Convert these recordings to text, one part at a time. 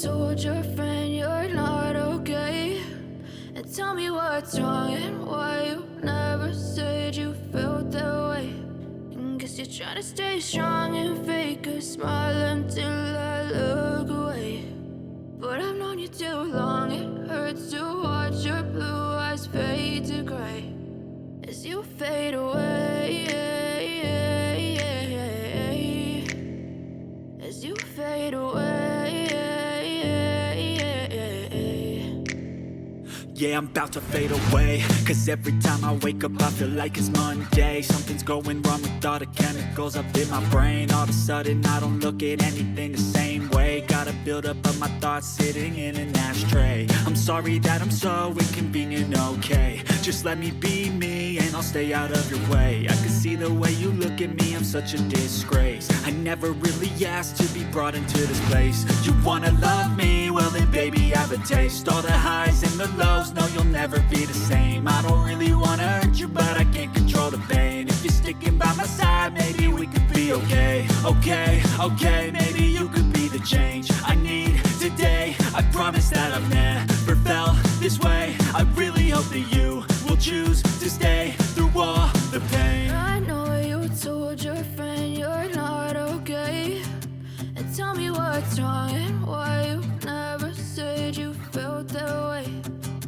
told your friend you're not okay, and tell me what's wrong and why you never said you felt that way. And guess you're trying to stay strong and fake a smile until I look away. But I've known you too long, it hurts to watch your blue eyes fade to gray as you fade away, as you fade away. Yeah, I'm about to fade away, cause every time I wake up I feel like it's Monday. Something's going wrong with all the chemicals up in my brain. All of a sudden I don't look at anything the same way. Got a build up of my thoughts sitting in an ashtray. I'm sorry that I'm so inconvenient, okay. Just let me be me and I'll stay out of your way. I can see the way you look at me, I'm such a disgrace. I never really asked to be brought into this place. You wanna love me? Well then baby have a taste. All the highs and the lows, no you'll never be the same. I don't really wanna hurt you but I can't control the pain. If you're sticking by my side maybe we could be okay. Okay, maybe you could be the change I need today. I promise that I've never felt this way. I really hope that you will choose to stay through all the pain. I know you told your friend you're not okay, and tell me what's wrong and why you never said you felt that way.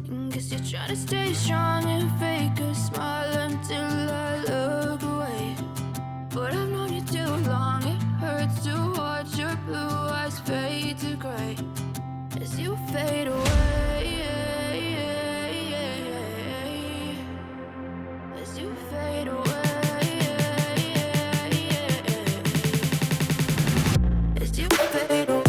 And guess you're trying to stay strong and fake a smile until I look away. But I've known you too long, it hurts to watch your blue eyes fade to gray as you fade away, as you fade away, as you fade away.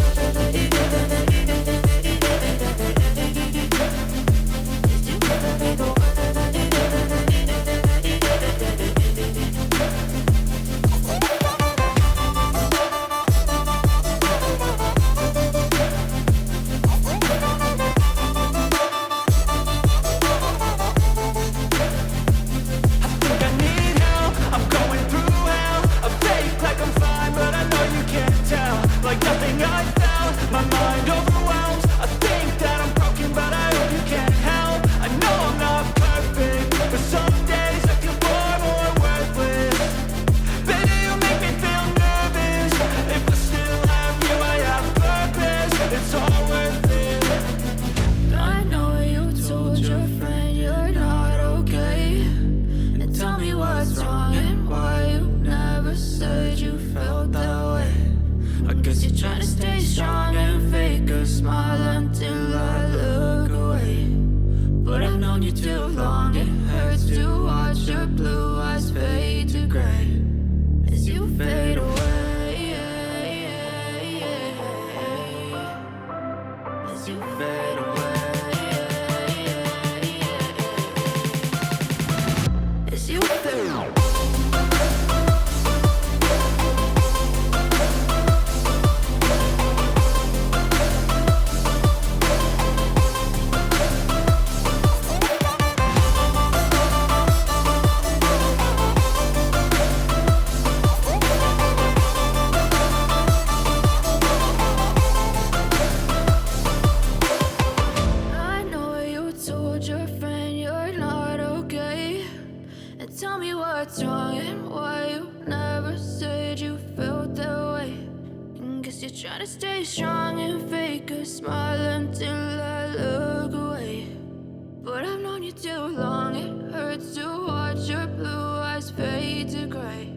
Try to stay strong and fake a smile until I look away. But I've known you too long, it hurts to watch your blue eyes fade to gray